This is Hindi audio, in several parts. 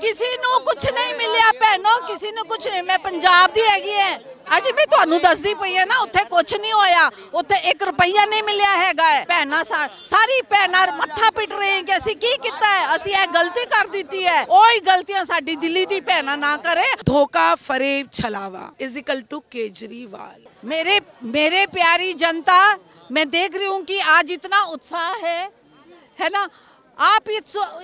किसी ਨੂੰ ਕੁਝ ਨਹੀਂ ਮਿਲਿਆ ਭੈਣੋ, ਕਿਸੇ ਨੂੰ ਕੁਝ ਨਹੀਂ। ਮੈਂ ਪੰਜਾਬ ਦੀ ਹੈਗੀ ਹੈ, अजी भी ਤੁਹਾਨੂੰ ਦੱਸਦੀ ਪਈ ਹੈ ਨਾ, ਉੱਥੇ ਕੁਝ ਨਹੀਂ ਹੋਇਆ, ਉੱਥੇ 1 ਰੁਪਈਆ ਨਹੀਂ ਮਿਲਿਆ ਹੈਗਾ। ਭੈਣਾਂ ਸਾਰੀ ਭੈਣਾਂ ਮੱਥਾ ਪਿੱਟ ਰਹੇ ਕਿ ਅਸੀਂ ਕੀ ਕੀਤਾ ਹੈ, ਅਸੀਂ ਇਹ ਗਲਤੀ ਕਰ ਦਿੱਤੀ ਹੈ। ਉਹੀ ਗਲਤੀਆਂ ਸਾਡੀ ਦਿੱਲੀ ਦੀ ਭੈਣਾਂ ਨਾ करे। धोखा फरेब छलावा इज इक्वल टू केजरीवाल। मेरे प्यारी जनता, मैं देख रही हूँ कि आज इतना उत्साह है ना, आप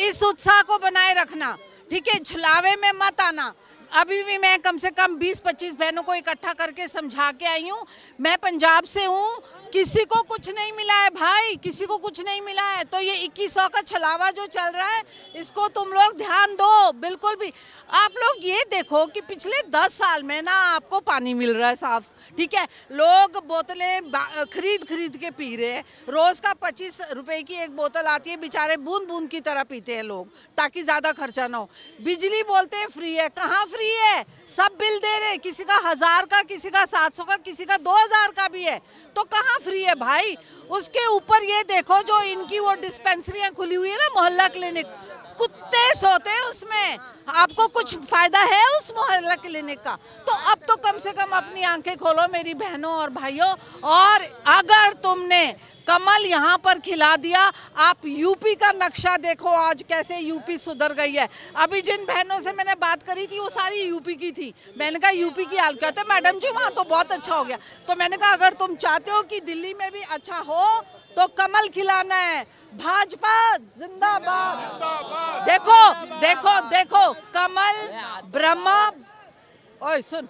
इस उत्साह को बनाए रखना, ठीक है। छलावे में मत आना। अभी भी मैं कम से कम 20-25 बहनों को इकट्ठा करके समझा के आई हूँ। मैं पंजाब से हूँ, किसी को कुछ नहीं मिला है भाई, किसी को कुछ नहीं मिला है। तो ये 2100 का छलावा जो चल रहा है, इसको तुम लोग ध्यान दो। बिल्कुल भी आप लोग ये देखो कि पिछले 10 साल में ना आपको पानी मिल रहा है साफ, ठीक है। लोग बोतलें खरीद के पी रहे हैं। रोज का 25 रुपए की एक बोतल आती है, बेचारे बूंद बूंद की तरह पीते हैं लोग, ताकि ज्यादा खर्चा ना हो। बिजली बोलते हैं फ्री है, कहाँ फ्री है, सब बिल दे रहे। किसी का 1000 का, किसी का 700 का, किसी का 2000 का भी है, तो कहाँ फ्री है भाई। उसके ऊपर ये देखो जो इनकी वो डिस्पेंसरियां खुली हुई है ना, मोहल्ला क्लिनिक, कुत्ते सोते हैं उसमें। आपको कुछ फायदा है उस मोहल्ला क्लिनिक का? तो अब तो कम से कम अपनी आंखें खोलो मेरी बहनों और भाइयों। और अगर तुमने कमल यहाँ पर खिला दिया, आप यूपी का नक्शा देखो आज कैसे यूपी सुधर गई है। अभी जिन बहनों से मैंने बात करी थी वो सारी यूपी की थी। मैंने कहा यूपी की हाल क्या होता है? मैडम जी वहाँ तो बहुत अच्छा हो गया। तो मैंने कहा अगर तुम चाहते हो कि दिल्ली में भी अच्छा हो तो कमल खिलाना है। भाजपा जिंदाबाद। देखो देखो देखो, कमल ब्रह्मा, ओए सुन,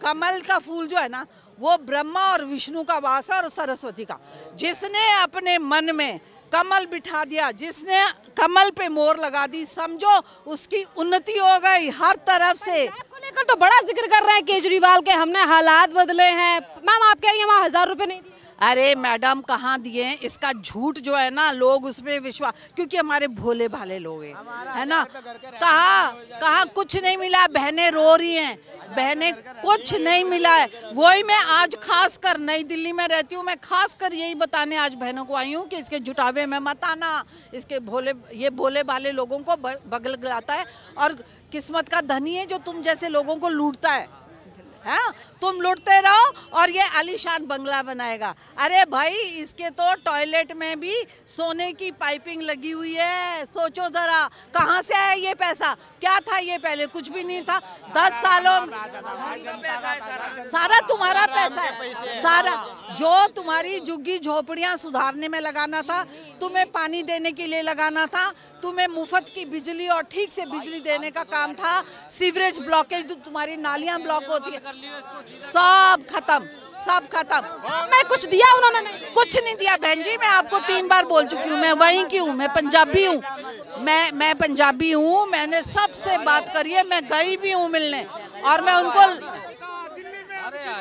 कमल का फूल जो है ना, वो ब्रह्मा और विष्णु का वास है और सरस्वती का। जिसने अपने मन में कमल बिठा दिया, जिसने कमल पे मोहर लगा दी, समझो उसकी उन्नति हो गई हर तरफ से। आपको लेकर तो बड़ा जिक्र कर रहे हैं केजरीवाल के, हमने हालात बदले हैं। मैम आप कह रही हैं वहाँ 1000 रुपए नहीं दिए। अरे मैडम कहाँ दिए? इसका झूठ जो है ना, लोग उसमें विश्वास, क्योंकि हमारे भोले भाले लोग हैं, है ना। कहाँ कुछ नहीं मिला। बहनें रो रही हैं, बहनें कुछ नहीं मिला है। वही मैं आज खास कर नई दिल्ली में रहती हूँ, मैं खास कर यही बताने आज बहनों को आई हूँ कि इसके जुटावे में मत आना। इसके भोले भाले लोगों को बगलाता है और किस्मत का धनी है जो तुम जैसे लोगों को लूटता है। हाँ, तुम लुटते रहो और ये आलीशान बंगला बनाएगा। अरे भाई इसके तो टॉयलेट में भी सोने की पाइपिंग लगी हुई है। सोचो जरा कहाँ से आया ये पैसा? क्या था ये? पहले कुछ भी नहीं था। 10 सालों सारा तुम्हारा पैसा है। सारा जो तुम्हारी झुग्गी झोपड़ियाँ सुधारने में लगाना था, तुम्हें पानी देने के लिए लगाना था, तुम्हें मुफ्त की बिजली और ठीक से बिजली देने का काम था, सीवरेज ब्लॉकेज, तुम्हारी नालियाँ ब्लॉक होती है, सब खत्म, सब खत्म। मैं कुछ दिया उन्होंने? नहीं, कुछ नहीं दिया बहन जी। मैं आपको 3 बार बोल चुकी हूँ, मैं वहीं की हूँ, मैं पंजाबी हूँ, मैं पंजाबी हूँ। मैंने सबसे बात करी है, मैं गई भी हूँ मिलने और मैं उनको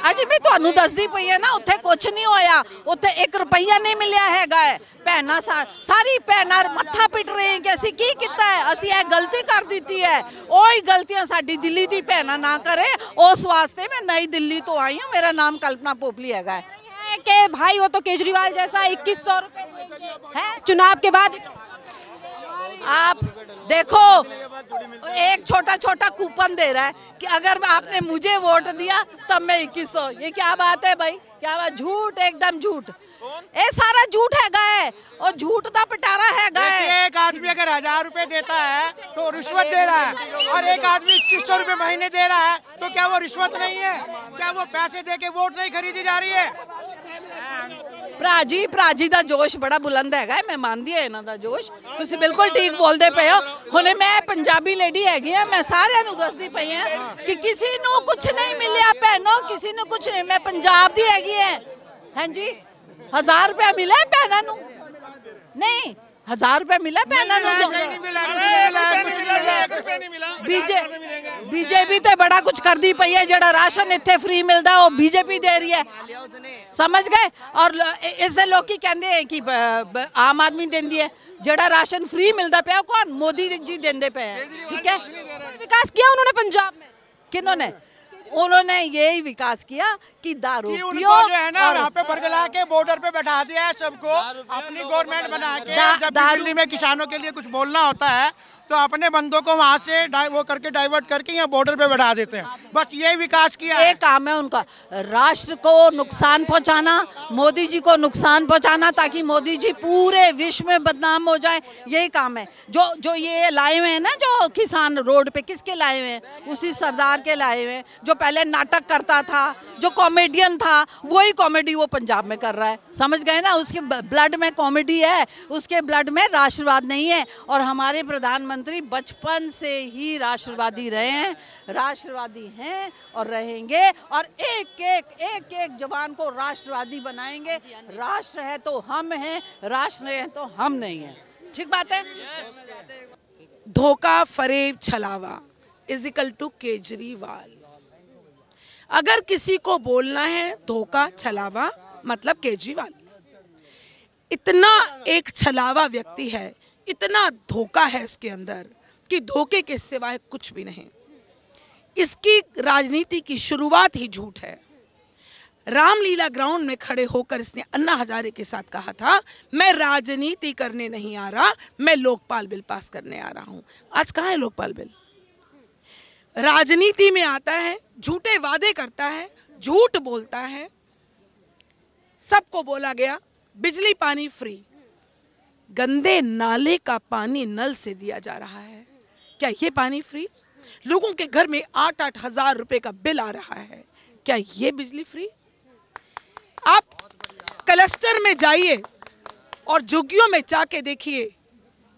अजी भी ਤੁਹਾਨੂੰ ਦੱਸਦੀ ਪਈ ਹੈ ਨਾ, ਉੱਥੇ ਕੁਝ ਨਹੀਂ ਹੋਇਆ, ਉੱਥੇ 1 ਰੁਪਈਆ ਨਹੀਂ ਮਿਲਿਆ ਹੈਗਾ। ਭੈਣਾਂ ਸਾਰੀ ਭੈਣਾਂ ਮੱਥਾ ਪਿੱਟ ਰਹੇ ਕਿ ਅਸੀਂ ਕੀ ਕੀਤਾ ਹੈ, ਅਸੀਂ ਇਹ ਗਲਤੀ ਕਰ ਦਿੱਤੀ ਹੈ। ਉਹੀ ਗਲਤੀਆਂ ਸਾਡੀ ਦਿੱਲੀ ਦੀ ਭੈਣਾਂ ਨਾ करे। उस वास्ते मैं नई दिल्ली तो आई हूँ। मेरा नाम कल्पना पोपली है कि भाई वो तो केजरीवाल जैसा 2100 रुपए देंगे चुनाव के बाद। आप देखो एक छोटा छोटा कूपन दे रहा है कि अगर आपने मुझे वोट दिया तब मैं 2100। ये क्या बात है भाई? क्या बात? झूठ, एकदम झूठ। ये सारा झूठ है गए और झूठ का पिटारा है गए। एक आदमी अगर 1000 रुपए देता है तो रिश्वत दे रहा है, और एक आदमी 2100 रुपए महीने दे रहा है, तो क्या वो रिश्वत नहीं है? क्या वो पैसे दे के वोट नहीं खरीदी जा रही है? ਭਰਾ ਜੀ ਦਾ ਜੋਸ਼ ਬੜਾ ਬੁਲੰਦ ਹੈਗਾ। ਮੈਂ ਮੰਨਦੀ ਹਾਂ ਇਹਨਾਂ ਦਾ ਜੋਸ਼, ਤੁਸੀਂ ਬਿਲਕੁਲ ਠੀਕ ਬੋਲਦੇ ਪਏ ਹੋ। ਹੁਣੇ ਮੈਂ ਪੰਜਾਬੀ ਲੇਡੀ ਹੈਗੀ ਆ, ਮੈਂ ਸਾਰਿਆਂ ਨੂੰ ਦੱਸਦੀ ਪਈ ਹਾਂ ਕਿ ਕਿਸੇ ਨੂੰ ਕੁਝ ਨਹੀਂ ਮਿਲਿਆ ਭੈਣੋ, ਕਿਸੇ ਨੂੰ ਕੁਝ ਨਹੀਂ। ਮੈਂ ਪੰਜਾਬ ਦੀ ਹੈਗੀ ਹੈ। ਹਾਂਜੀ 1000 रुपया मिला है भैनों नू? नहीं, 1000 रुपया मिला भैनों नू? बीजेपी तो बड़ा कुछ कर दी पई है। जड़ा राशन इत्थे फ्री मिलता है वो बीजेपी दे रही है, समझ गए। और इससे लोग कहते हैं कि आम आदमी देंदी है। जड़ा राशन फ्री मिलता पे कौन? मोदी जी देंदे पे हैं, ठीक है। विकास किया उन्होंने पंजाब में? किन्होंने? उन्होंने यही विकास किया कि दारू कि उनको पियो जो है ना और वहाँ पे बरगला के बॉर्डर पे बैठा दिया है सबको, अपनी गवर्नमेंट बना के। जब भी दिल्ली में किसानों के लिए कुछ बोलना होता है तो अपने बंदों को वहाँ से वो करके डाइवर्ट करके यहाँ बॉर्डर पे बैठा देते हैं। बस ये विकास किया है। एक काम है उनका, राष्ट्र को नुकसान पहुंचाना, मोदी जी को नुकसान पहुंचाना, ताकि मोदी जी पूरे विश्व में बदनाम हो जाए, यही काम है। जो ये लाए हुए हैं ना, जो किसान रोड पे, किसके लाए हुए हैं? उसी सरदार के लाए हुए हैं, जो पहले नाटक करता था, जो कॉमेडियन था, वही कॉमेडी वो पंजाब में कर रहा है। समझ गए ना? उसके ब्लड में कॉमेडी है, उसके ब्लड में राष्ट्रवाद नहीं है। और हमारे प्रधानमंत्री बचपन से ही राष्ट्रवादी रहे हैं, राष्ट्रवादी हैं और रहेंगे, और एक एक जवान को राष्ट्रवादी बनाएंगे। राष्ट्र है तो हम हैं, राष्ट्र नहीं है तो हम नहीं हैं। ठीक बात है। धोखा, फरेब, छलावा इजिकल टू केजरीवाल। अगर किसी को बोलना है धोखा, छलावा, मतलब केजरीवाल। इतना एक छलावा व्यक्ति है, इतना धोखा है इसके अंदर कि धोखे के सिवाय कुछ भी नहीं। इसकी राजनीति की शुरुआत ही झूठ है। रामलीला ग्राउंड में खड़े होकर इसने अन्ना हजारे के साथ कहा था, मैं राजनीति करने नहीं आ रहा, मैं लोकपाल बिल पास करने आ रहा हूं। आज कहाँ है लोकपाल बिल? राजनीति में आता है, झूठे वादे करता है, झूठ बोलता है। सबको बोला गया बिजली पानी फ्री, गंदे नाले का पानी नल से दिया जा रहा है। क्या ये पानी फ्री? लोगों के घर में 8-8 हजार रुपए का बिल आ रहा है। क्या ये बिजली फ्री? आप क्लस्टर में जाइए और झुग्गियों में जाके देखिए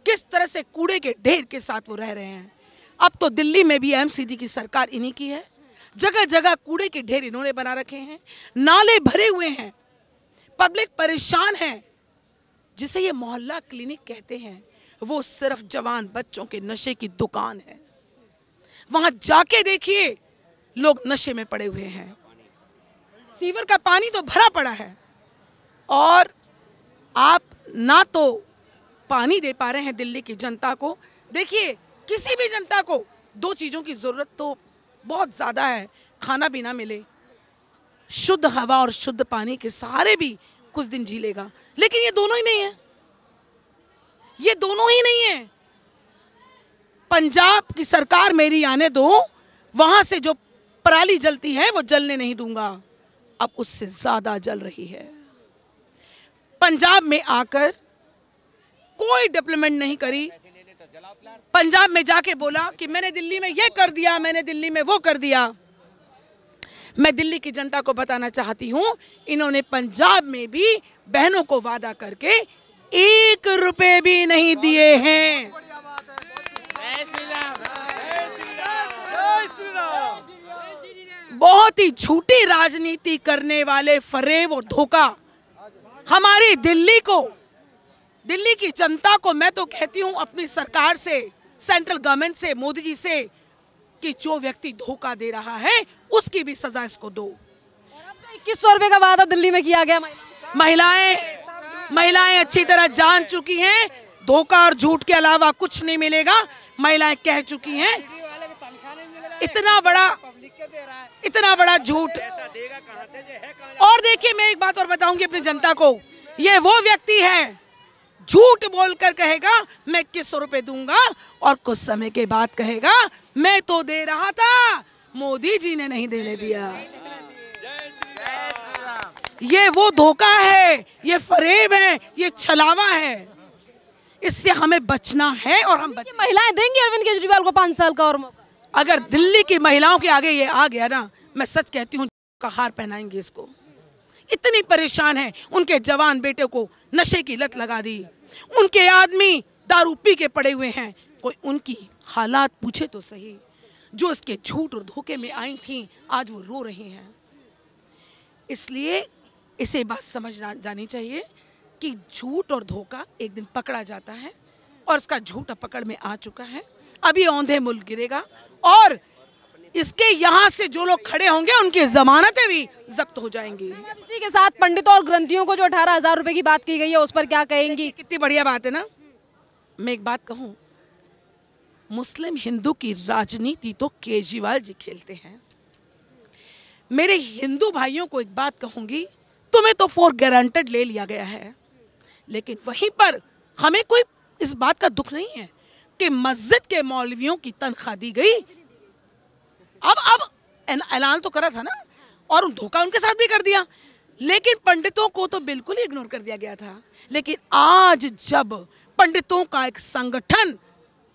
किस तरह से कूड़े के ढेर के साथ वो रह रहे हैं। अब तो दिल्ली में भी एमसीडी की सरकार इन्हीं की है। जगह जगह कूड़े के ढेर इन्होंने बना रखे हैं, नाले भरे हुए हैं, पब्लिक परेशान है। जिसे ये मोहल्ला क्लिनिक कहते हैं, वो सिर्फ जवान बच्चों के नशे की दुकान है। वहां जाके देखिए, लोग नशे में पड़े हुए हैं। सीवर का पानी तो भरा पड़ा है और आप ना तो पानी दे पा रहे हैं दिल्ली की जनता को। देखिए, किसी भी जनता को दो चीजों की जरूरत तो बहुत ज्यादा है, खाना भी ना मिले, शुद्ध हवा और शुद्ध पानी के सहारे भी कुछ दिन जी लेगा, लेकिन ये दोनों ही नहीं है। ये दोनों ही नहीं है। पंजाब की सरकार मेरी आने दो, वहां से जो पराली जलती है वो जलने नहीं दूंगा। अब उससे ज्यादा जल रही है। पंजाब में आकर कोई डेवलपमेंट नहीं करी। पंजाब में जाके बोला कि मैंने दिल्ली में ये कर दिया, मैंने दिल्ली में वो कर दिया। मैं दिल्ली की जनता को बताना चाहती हूं, इन्होंने पंजाब में भी बहनों को वादा करके 1 रुपए भी नहीं दिए हैं। बहुत ही झूठी राजनीति करने वाले फरेब और धोखा हमारी दिल्ली को, दिल्ली की जनता को मैं तो कहती हूं अपनी सरकार से, सेंट्रल गवर्नमेंट से, मोदी जी से, कि जो व्यक्ति धोखा दे रहा है उसकी भी सजा इसको दो। 2100 रुपए का वादा दिल्ली में किया गया। महिलाएं अच्छी तरह जान चुकी हैं, धोखा और झूठ के अलावा कुछ नहीं मिलेगा। महिलाएं कह चुकी हैं, इतना बड़ा झूठ। और देखिए, मैं एक बात और बताऊंगी अपनी जनता को, ये वो व्यक्ति है झूठ बोलकर कहेगा मैं 2100 रुपए दूंगा और कुछ समय के बाद कहेगा मैं तो दे रहा था, मोदी जी ने नहीं देने दिया। ये वो धोखा है, ये फरेब है, ये छलावा है। इससे हमें बचना है और हम महिलाएं देंगी अरविंद केजरीवाल को 5 साल का और मौका। अगर दिल्ली की महिलाओं के आगे ये आ गया ना, मैं सच कहती हूँ का हार पहनाएंगे इसको। इतनी परेशान है, उनके जवान बेटे को नशे की लत लगा दी, उनके आदमी दारू पी के पड़े हुए हैं। कोई उनकी हालात पूछे तो सही। जो इसके झूठ और धोखे में आई थी, आज वो रो रही हैं। इसलिए इसे बात समझ जानी चाहिए कि झूठ और धोखा एक दिन पकड़ा जाता है और उसका झूठ पकड़ में आ चुका है। अभी औंधे मुल्क गिरेगा और इसके यहाँ से जो लोग खड़े होंगे उनकी जमानतें भी जब्त हो जाएंगी। इसी के साथ पंडितों और ग्रंथियों को जो 18,000 रुपए की बात की गई है उस पर क्या कहेंगी? कितनी बढ़िया बात है ना। मैं एक बात कहूँ, मुस्लिम हिंदू की राजनीति तो केजरीवाल जी खेलते हैं। मेरे हिंदू भाइयों को एक बात कहूंगी, तुम्हें तो फॉर गारंटेड ले लिया गया है, लेकिन वहीं पर हमें कोई इस बात का दुख नहीं है कि मस्जिद के मौलवियों की तनख्वाह दी गई। अब ऐलान तो करा था ना, और धोखा उनके साथ भी कर दिया, लेकिन पंडितों को तो बिल्कुल ही इग्नोर कर दिया गया था। लेकिन आज जब पंडितों का एक संगठन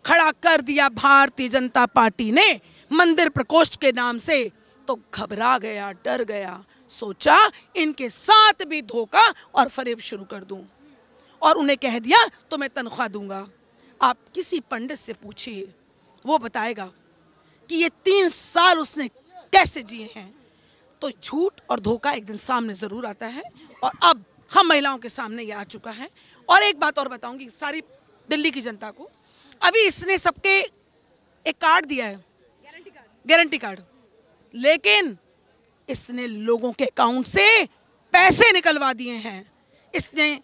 खड़ा कर दिया भारतीय जनता पार्टी ने मंदिर प्रकोष्ठ के नाम से, तो घबरा गया, डर गया, सोचा इनके साथ भी धोखा और फरेब शुरू कर दूं, और उन्हें कह दिया तो मैं तनख्वाह दूंगा। आप किसी पंडित से पूछिए, वो बताएगा कि ये 3 साल उसने कैसे जिए हैं। तो झूठ और धोखा एक दिन सामने जरूर आता है, और अब हम महिलाओं के सामने ये आ चुका है। और एक बात और बताऊंगी सारी दिल्ली की जनता को, अभी इसने सबके एक कार्ड दिया है, गारंटी कार्ड, लेकिन इसने लोगों के अकाउंट से पैसे निकलवा दिए हैं। इसने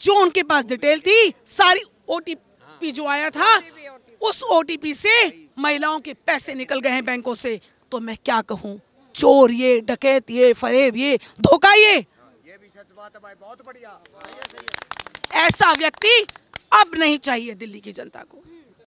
जो उनके पास डिटेल थी सारी, ओटीपी जो आया था उस ओटीपी से महिलाओं के पैसे निकल गए हैं बैंकों से। तो मैं क्या कहूं, चोर ये, डकैत ये, फरेब ये, धोखा ये भी सच बात है भाई, बहुत बढ़िया। ऐसा व्यक्ति अब नहीं चाहिए दिल्ली की जनता को।